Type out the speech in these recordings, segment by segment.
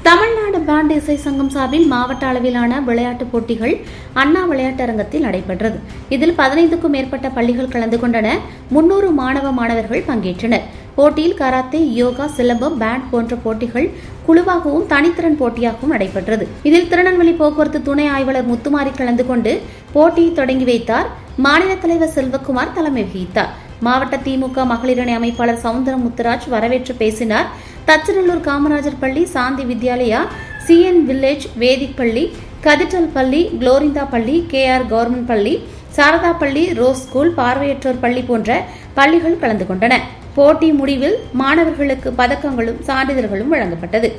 Tamil Nadu pant இசை சங்கம் சார்பில் மாவட்ட அளவிலான விளையாட்டுப் போட்டிகள் அண்ணா விளையாட்டரங்கத்தில் நடைபெற்றது. இதில் 15க்கும் மேற்பட்ட பள்ளிகள் கலந்து கொண்டன. 300 மாணவர்கள் பங்கேற்றனர். போட்டியில் கராத்தே, யோகா, சிலம்பம், பேண்ட் போன்ற போட்டிகள் குழுவாகவும் தனித்திறன் போட்டியாகவும் நடைபெற்றது. இதில் திருநெல்வேலி போக்குவரத்து துணை ஆய்வாளர் முத்துமாரி கலந்து கொண்டு போட்டியை தொடங்கி வைத்தார். மாநில தலைவர் செல்வகுமார் தலைமை வகித்தார். மாவட்ட திமுக மகளிரணி அமைப்பாளர் சவுந்தரம் முத்துராஜ் வரவேற்று பேசினார். தச்சநல்லூர் காமராஜர் பள்ளி, சாந்தி வித்யாலயா, சிஎன் வில்லேஜ், வேதிக் பள்ளி, கதிட்டல் பள்ளி, குளோரிந்தா பள்ளி, KR கவர்மெண்ட் பள்ளி, சாரதா பள்ளி, ரோஸ் ஸ்கூல், பார்வையற்றோர் பள்ளி போன்ற பள்ளிகள் கலந்து கொண்டன. போட்டி முடிவில் மாணவர்களுக்கு பதக்கங்களும் சான்றிதழ்களும் வழங்கப்பட்டது.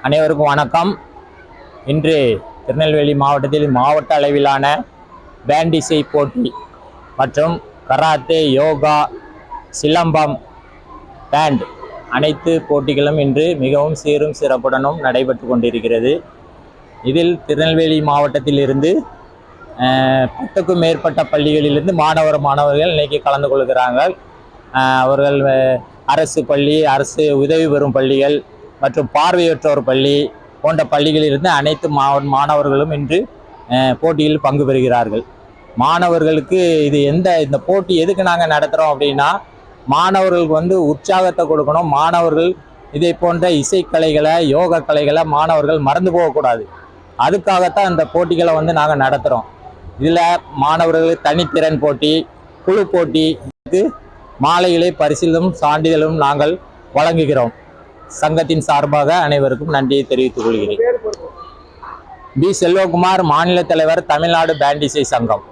அனைவருக்கும் வணக்கம். இன்று திருநெல்வேலி மாவட்டத்தில் மாவட்ட அளவிலான பேண்ட் இசை போட்டி மற்றும் கராத்தே, யோகா, சிலம்பம், பேண்ட் அனைத்து போட்டிகளும் இன்று மிகவும் சீரும் சிறப்புடனும் நடைபெற்று கொண்டிருக்கிறது. இதில் திருநெல்வேலி மாவட்டத்தில் இருந்து 10க்கும் மேற்பட்ட பள்ளிகளிலிருந்து மாணவர்கள் இன்றைக்கி கலந்து கொள்கிறார்கள். அவர்கள் அரசு பள்ளி, அரசு உதவி பெறும் பள்ளிகள் மற்றும் பார்வையற்றோர் பள்ளி போன்ற பள்ளிகளிலிருந்து அனைத்து மாணவர்களும் இன்று போட்டியில் பங்கு பெறுகிறார்கள். மாணவர்களுக்கு இந்த போட்டி எதுக்கு நாங்கள் நடத்துகிறோம் அப்படின்னா, மாணவர்களுக்கு உற்சாகத்தை கொடுக்கணும். மாணவர்கள் இதை போன்ற இசைக்கலைகளை, யோகா கலைகளை மாணவர்கள் மறந்து போகக்கூடாது. அதுக்காகத்தான் இந்த போட்டிகளை நாங்கள் நடத்துகிறோம். இதில் மாணவர்களுக்கு தனித்திறன் போட்டி, குழு போட்டிக்கு மாலைகளை பரிசிலும் சான்றிதழும் நாங்கள் வழங்குகிறோம். சங்கத்தின் சார்பாக அனைவருக்கும் நன்றியை தெரிவித்துக் கொள்கிறேன். பி. செல்வகுமார், மாநில தலைவர், தமிழ்நாடு பேண்ட் இசை சங்கம்.